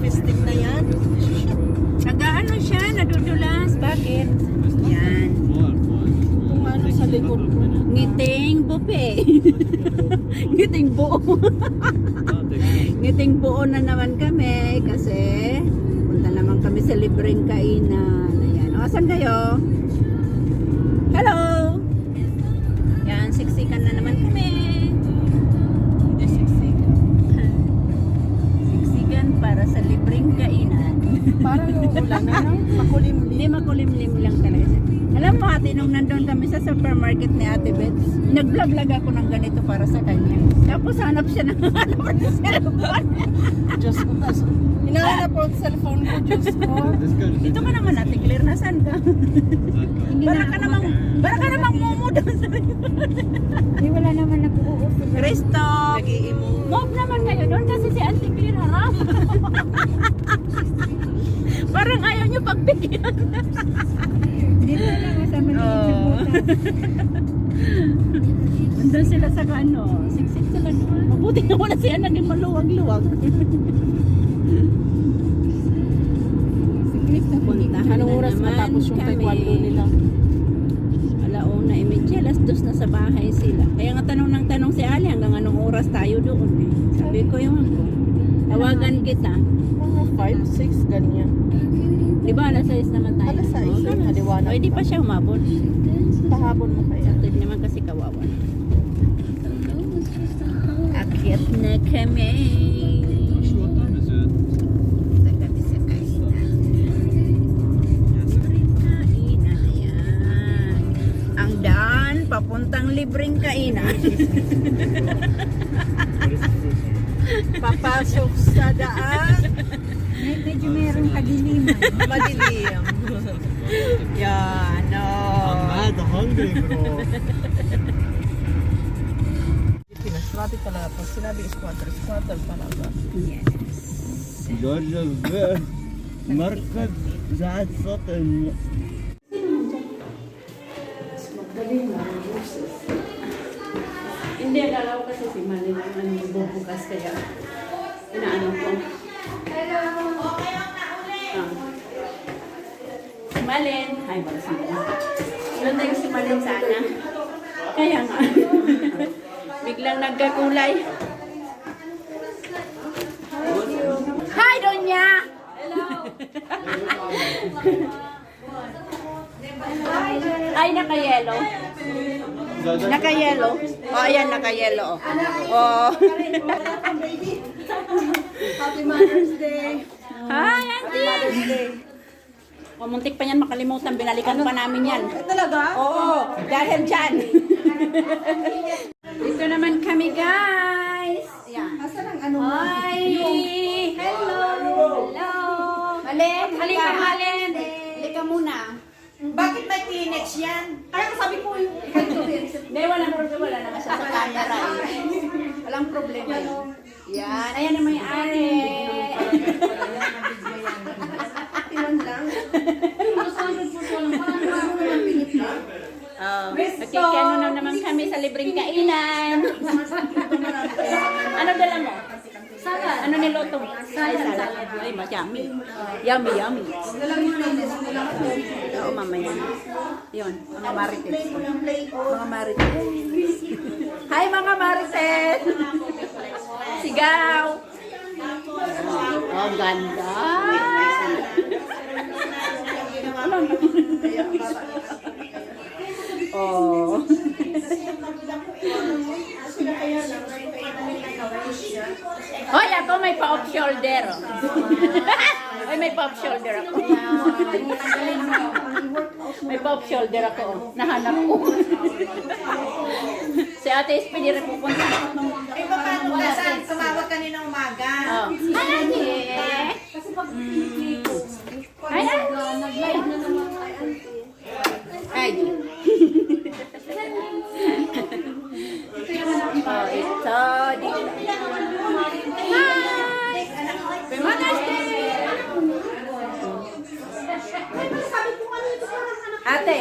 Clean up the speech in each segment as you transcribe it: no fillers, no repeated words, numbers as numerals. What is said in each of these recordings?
Twisting na yan. Nag-ano siya, nadudulas. Bakit? Yan. Kung ano sa likod ko. Ngiting bupe. Ngiting buo. Ngiting buo na naman kami kasi punta naman kami sa libreng kainan. Ayan. O, asan kayo? Hello! Yan, siksikan na naman kami. Hindi siksikan. Siksikan para sa libreng kainan. Parang ulan na, no? Makulimlim. Hindi, makulimlim lang talaga. Alam mo ate, nung nandun kami sa supermarket ni Ate Bets, nag-vlog ako ng ganito para sa kanya. Tapos hanap siya ng cellphone. Diyos ko, tas hinahanap po ang cellphone ko, Diyos ko. Dito ka naman ate, clear na saan ka? Para ka namang momo doon sa Ay, wala naman nag-uusap. Kristo! Nag-iimo. Move naman kayo doon kasi si Auntie Clear harap. Parang ayaw niyo pagbigyan. Dito lang sa maliit na butas. Nandun sila sa ano, siksik sila doon. Mabuti na wala siya naging maluwag-luwag. Si Krista, Puntahan Anong na oras naman matapos yung kami. taekwondo nila? Alauna, imedya, alas 2 na sa bahay sila. Kaya nga tanong ng tanong si Ali, hanggang anong oras tayo doon eh. Sabi ko yung tawagan kita. Mga 5, 6, ganyan. Di ba alas 6 naman tayo? Alas 6, Oo, alas. maliwanag O, hindi pa. pa siya umabot. Pahabol mo kaya. Hindi naman kasi kawawa. Akyat na kami. Punta kami sa kainan. Libreng kainan. Ayan. Ang daan, papuntang libreng kainan. Papasok sa daan. medyo merong kadiliman. Madilim. Yan, no. I'm mad hungry, bro. Pinasrabi talaga. Pag sinabi squatter talaga. Yes. Georgia's there. مركز زاد صوت Hindi, akala ko kasi si Malin ang bubukas kaya inaano ko. Hello! Si Malin. Hi, Malin. Ilan tayo si Malin sana? Kaya nga. Biglang nagkakulay. Hi, Donya! Hello! Ay, naka-yellow. Naka-yellow. Oh, ayan, naka-yellow. Oh. Happy Mother's Day. Hi, Auntie! Oh, muntik pa yan makalimutan. Binalikan pa namin yan. Talaga? Oo, dahil dyan. Dito naman kami, guys. Ayan. Asan ang ano? Hi! Hello! Hello! Malin, halika, Malin. Halika muna. Bakit may teenage yan? Kaya sabi ko yung Hindi, walang problema. Wala naman siya sa camera eh. Walang problema yun. Yan, ayan na may-ari. Ilan lang. Nakikano na naman kami sa libreng kainan. Ano dala mo? Salad. Ano niluto mo? Ay, salad. Ay, yummy. Yummy, yummy. Oo, mamaya. Yun, mga marites. Mga marites. Hi, mga marites! Sigaw! Oh, ganda! Oh. Hoy, ako may pa-off shoulder. Hoy, may pa-off shoulder ako. May pa-off shoulder ako. Nahanap ko. Si Ate Espedy rin pupunta. Ay, paano ka? Saan? Tumawag kanina umaga. Oh. Hi, Ate! Hi, Ate! Ay. Oh, ito. Hi! Mother's Day! Ate.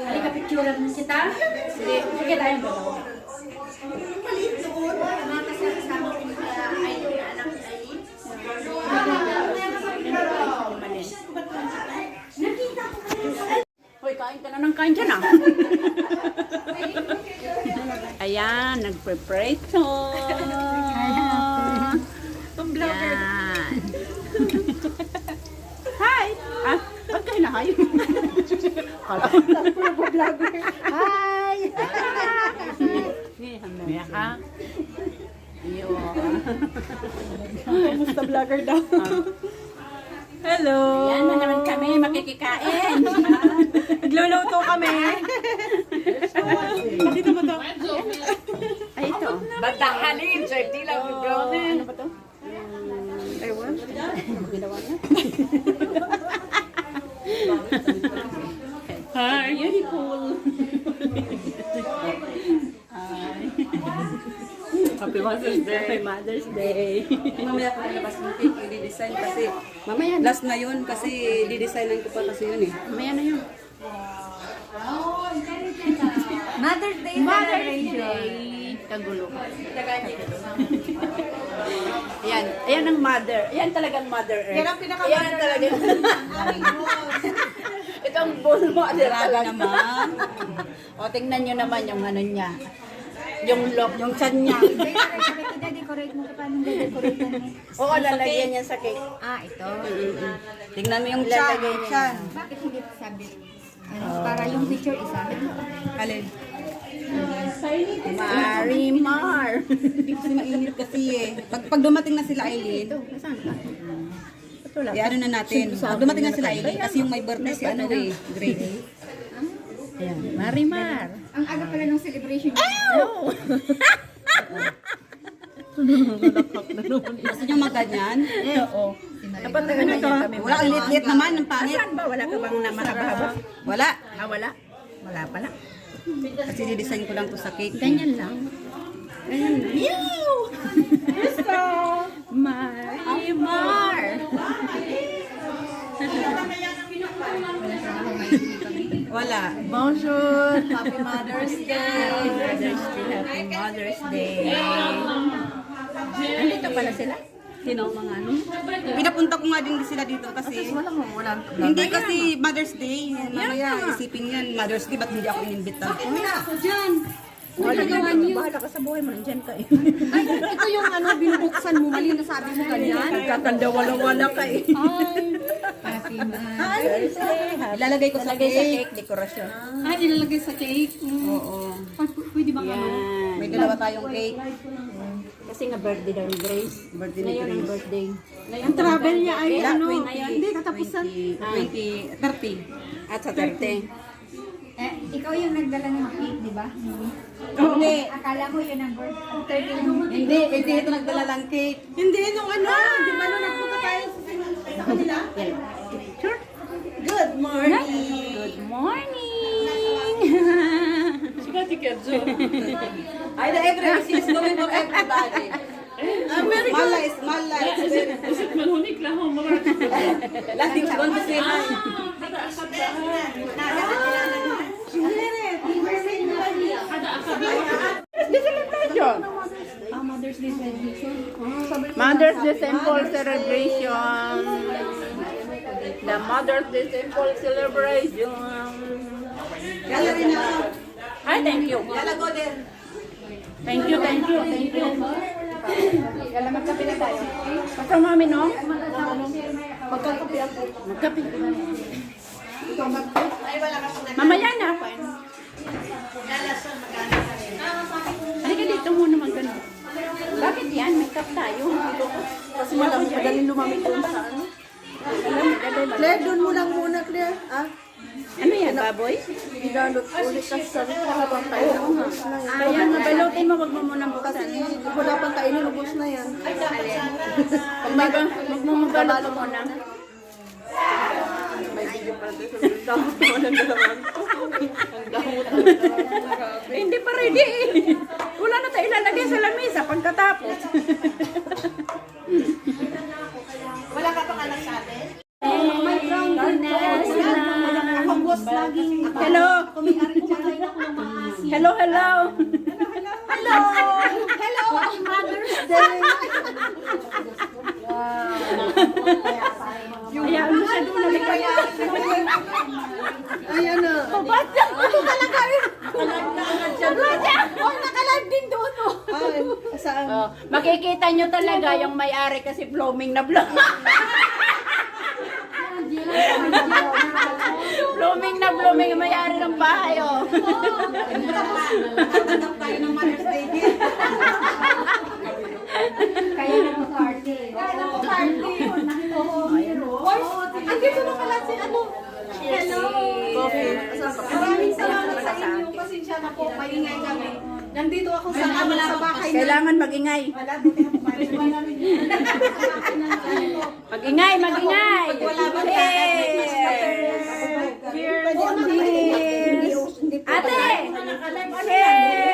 Halika, picturean mo kita. Sige, sige tayo dalawa. kinakain dyan ah. Ayan, nagprepreto. Yan. Hi! Ah, ba't kayo na hi? Hi! Hamaya ka? Iyo. Kamusta vlogger daw? Hello! Yan na naman kami, makikikain. Nagluluto kami. Dito ba to? Ay, ito. Batahalin, so hindi lang Ano ba to? Ewan. Ano ginawa niya? Hi. Beautiful. Hi. Happy Mother's Day. Happy Mother's Day. Mamaya ko nalabas ng cake, i-design kasi. Mamaya na. Last na yun kasi di-designan ko pa kasi yun eh. Mamaya na yun. Mother's Day Mother's Day. Kagulo. Ayan. Ayan ang mother. Ayan talagang mother earth. Yan ang pinaka-mother Ayan talagang. Ito ang bull mother Grabe talaga. naman. O, tingnan nyo naman yung ano niya. Yung lock, yung chan niya. Ida-decorate mo ka paano decorate yan eh. Oo, lalagyan niya sa cake. Ah, ito. Tingnan mo yung lalagay niya. Bakit hindi sabi? Para yung picture isa. Alin? Marimar. Kasi mainit kasi eh. Pag dumating na sila Aileen, Nasaan ka? Ito lang. ano na natin. Pag dumating na sila Aileen, kasi yung may birthday si ano eh, Grace. Ayan. Marimar. Ang aga pala ng celebration. No. Gusto nyo magganyan? Oo. Dapat na ganyan kami. Wala, ang lit-lit naman, ang pangit. Saan ba? Wala ka bang na mahaba-haba? Wala. Ah, wala? Wala pala. Kasi di-design ko lang to sa cake. Ganyan lang. Ganyan lang. Meow! Marimar! Wala. Bonjour! Happy Mother's Day! Happy Mother's Day! Andito pala sila? Sino mga ano? Pinapunta ko nga din sila dito kasi. Wala. Hindi kasi Mother's Day. Mamaya isipin yan. Mother's Day, ba't hindi ako inimbita? Ako dyan. Bahala ka sa buhay mo. Nandiyan ka eh. Ito yung ano, binubuksan mo. Mali na sabi mo ganyan. Kakanda wala ka eh. Ilalagay ko sa Lagay sa cake. cake, dekorasyon. Ah, ilalagay sa cake? Oo. Pwede ba Yan. May dalawa tayong cake. Kasi nga birthday daw ni Grace. Birthday ni Ngayon ang Grace. birthday. Ang travel niya ay Kailan? ano? 20, Hindi, katapusan. 30. At sa 30. Ikaw yung nagdala ng cake, di ba? Hindi. Akala ko yun ang birthday. Hindi ito nagdala ng cake. Hindi, nung ano, di ba nung nagpunta tayo sa kanila? Sure. Good morning! Good morning! Ay, the everybody is going for everybody. Mala is Mala. Last thing going to say hi. Mother's Day celebration. Mother's Day Simple Celebration. The Mother's Day Simple Celebration. Kala rin na. Ay, thank you. Kala go din. Thank you, thank you, thank you. Kala magkape na tayo. Basta mami, no? Magkakape ako. Magkape. Mamaya na. Halika dito muna magkano. Bakit yan? May cup tayo. Kasi madaling lumamig doon sa ano. Claire, doon mo lang muna, Claire. Ah? Ano yan, baboy? Ilalot ulit kasi sa habang tayo. Kaya nga, balutin mo, wag mo munang buksan. Wala pang kainin, ubos na yan. Wag mo mabalot muna. May video pa rin. Damot naman ang galawan ko. Ang damot. Hindi pa ready eh. Wala na tayo ilalagay sa lamesa pagkatapos. Wala ka pang anak sa atin? Hello. Hello, hello. Hello. Hello, Mother's Day. Ayan mo siya doon. Ayan na. Babad. Makikita nyo talaga yung may-ari kasi blooming na blooming. Blooming na blooming yung may-ari ng bahay, oh. Tatanap tayo ng Mother's Day gift. Kaya na party. Kaya na party. Andito na pala si ano. Hello. Maraming salamat sa inyo. Pasensya na po. Maingay kami. Nandito ako sa bahay. Kailangan mag-ingay. Mag-ingay, mag-ingay. Wala ba? Cheers. Ate! Cheers!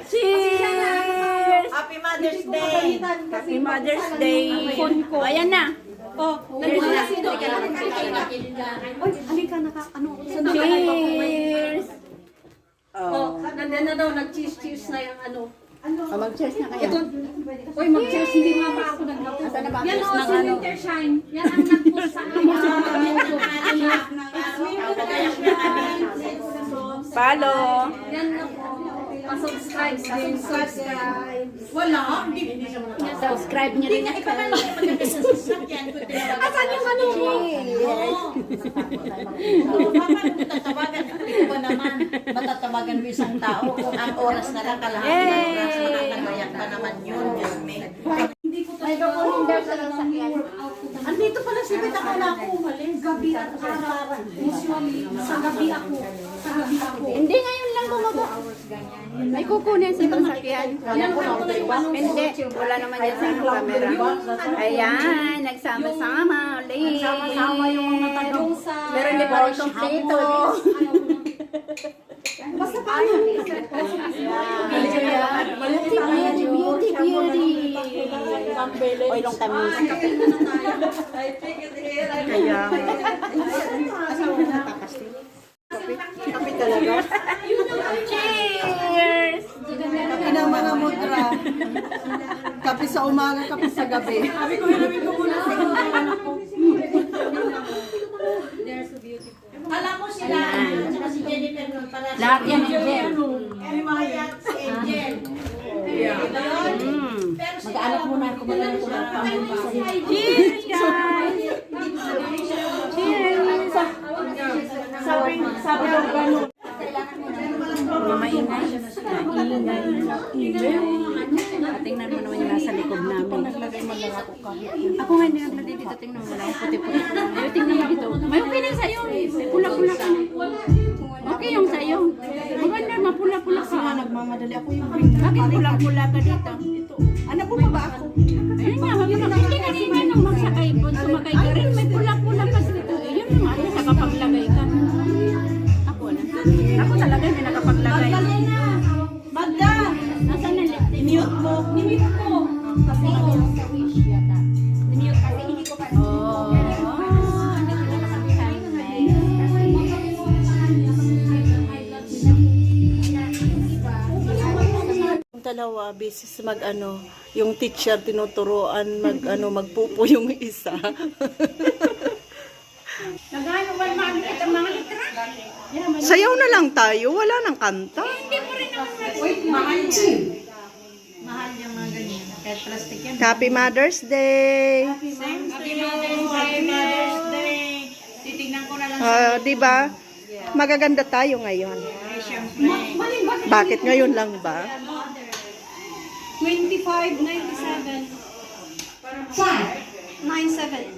Cheers! Happy Mother's Day! Happy Mother's Day! O, ayan na. Oh, nandito na si Doc. Oy, halika na ka. Ano? Cheers! Oh, nandiyan na daw. Nag-cheers na yung ano. O, mag-cheers na kayo. Ito. Oy, mag-cheers. Hindi nga pa ako nag-cheers. Asa na ba? Yan Cheers o, ng si ano? Wintershine. Yan ang nag-post sa akin. Follow. Yan na po. Pa-subscribe din. Subscribe. Wala. Subscribe niyo rin ako. Asan yung ano? Tatawagan ko naman. Matatawagan mo isang tao. Ang oras na lang, kalahati ng oras. Makakagayak pa naman yun. Diyos me. May dokumenter sa sasakyan. Andito pala si Beth. Akala ako umalis. Gabi at araw. Usually, sa gabi ako. Sa gabi ako. Hindi, ngayon lang bumaba. May kukunin sa sasakyan. Hindi, wala naman yan sa camera. Ayan, nagsama-sama ulit. Nagsama-sama yung mga taga. Pero hindi pa rin kompleto. Basta paano? Video yan. Beauty, beauty. Oy, long time no see. Kaya. Kape talaga. Cheers! Kapi ng mga mudra. Kapi sa umaga, kapi sa gabi. Sabi ko, hinumin ko muna sa anak ko. They're so beautiful. Alam mo sila, saka si Jennifer nun pala. Lahat yan, Angel. Ay, mga yan, si Angel. Mag-anak muna ako. Mag-anak ko ng pamilya. Cheers, guys! Cheers! Sabi daw gano'n. Maingay. Ingay. Tingnan mo naman yung nasa likod namin. Ako nga hindi naglagay dito. Tingnan mo lang. Puti-puti. Ayaw, tingnan mo dito. May okay na sa'yo. Pula-pula ka. Okay yung sa'yo. Maganda, mapula-pula ka. Nagmamadali ako yung Bakit pula-pula ka dito? Ano po ba ako? Ayun nga, hindi ka din yan ang magsakay. Sumakay ka rin. May pula-pula ka dito. Yun yung ano, sa kapaglagay ka. Ako na. Ako talaga may nakapaglagay. Magda! Nasaan na lip? Mute mo. Nimute ko. Kasi sa wish yata. Nimute kasi hindi ko pa. Oh. Hindi sila nakapag-handmade. Yung dalawa, bisis yung teacher tinuturoan magpupo yung isa. Nagano ba makikita ang mga litra? Sayaw na lang tayo, wala nang kanta. Wait, mahal siya. Mahal yung mga ganyan. Kahit plastic yan. Happy Mother's Day! Happy Mother's Day! Titignan ko na lang Di ba? Magaganda tayo ngayon. Bakit ngayon lang ba? 25, 97. 97.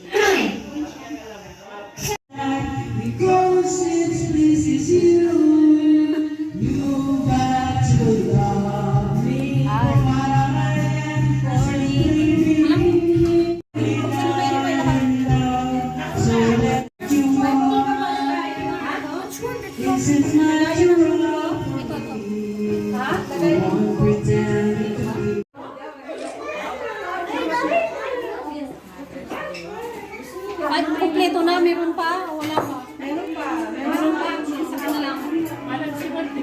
Ay, kompleto na. Meron pa? Wala pa? Meron pa. Meron pa. Saka na lang.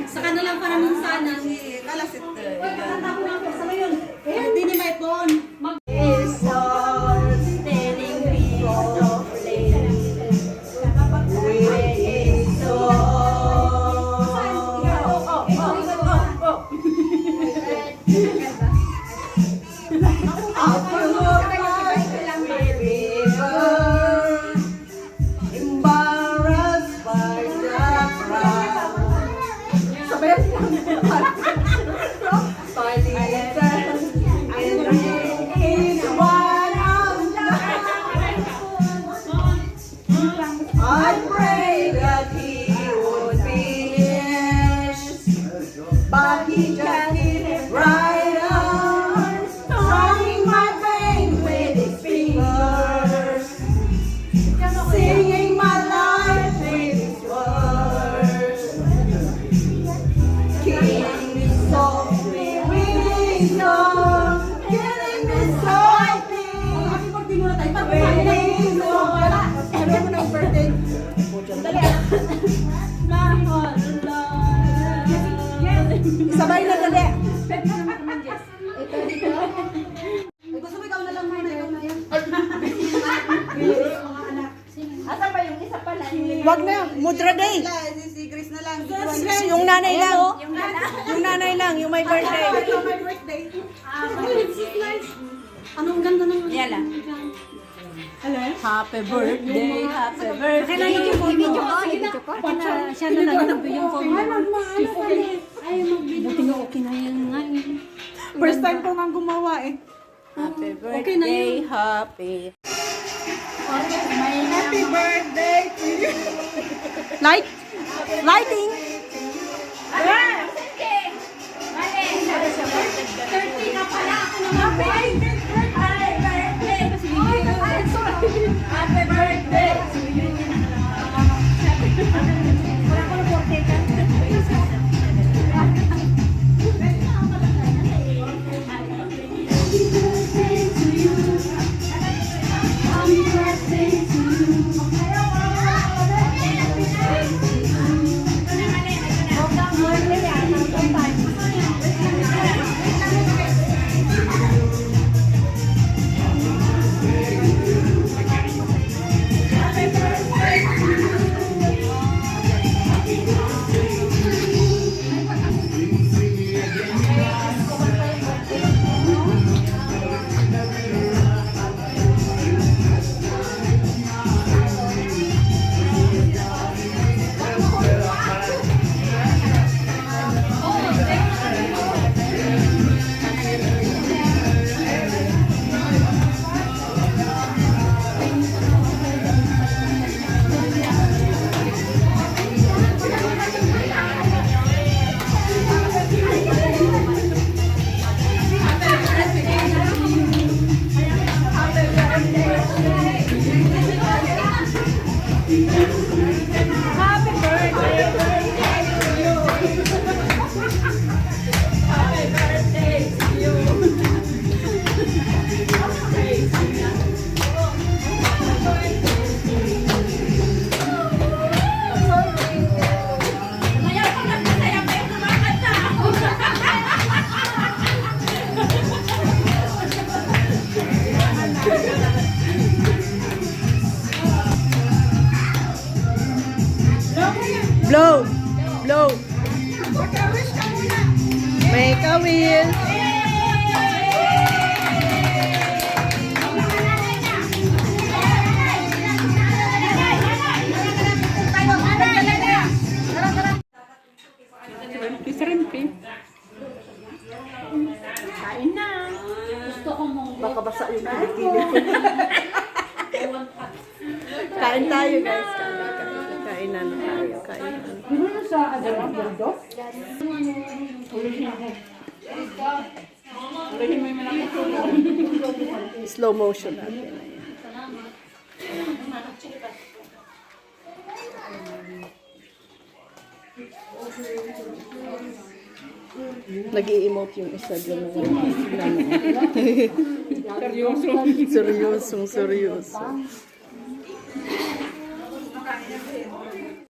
Saka na lang para nung sana. Kalasit. Hindi ni may phone. Right on, strumming my pain with his fingers, singing my life with his words, killing me softly with his song, killing me softly with his song. Sabay na dali. Gusto mo ikaw na lang muna, ikaw na yan. Asa pa yung isa pala? Wag na, Mudra Day. Si Grace na lang. Yung nanay lang. Yung nanay lang, yung may birthday. My birthday. Anong ganda ng... Yala. Happy birthday, happy birthday. Video ko. Siya na lang yung phone. Buti nga okay na yan nga. First time ko nga gumawa eh. Happy birthday, happy. Happy birthday to you. Light? Lighting? Happy birthday to you. Blow! Blow! Make a wish! Baka basa yung kilikili. Kain tayo guys. Kain na tayo. Kain na. Slow motion natin. Nag-i-emote yung isa dyan. Seryoso. Seryoso.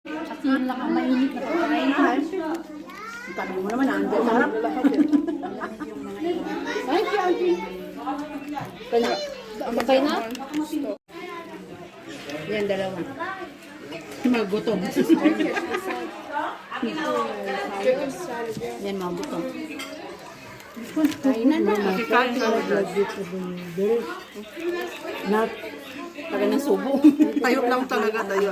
Kasi yun lang ang mainit na pagkain. Sabi mo naman, andyan sa harap. Thank you, Auntie. Okay na? Yan, dalawa. Magutom. Yan, mga buto. Kainan na. Taga ng subo. Tayo lang talaga tayo.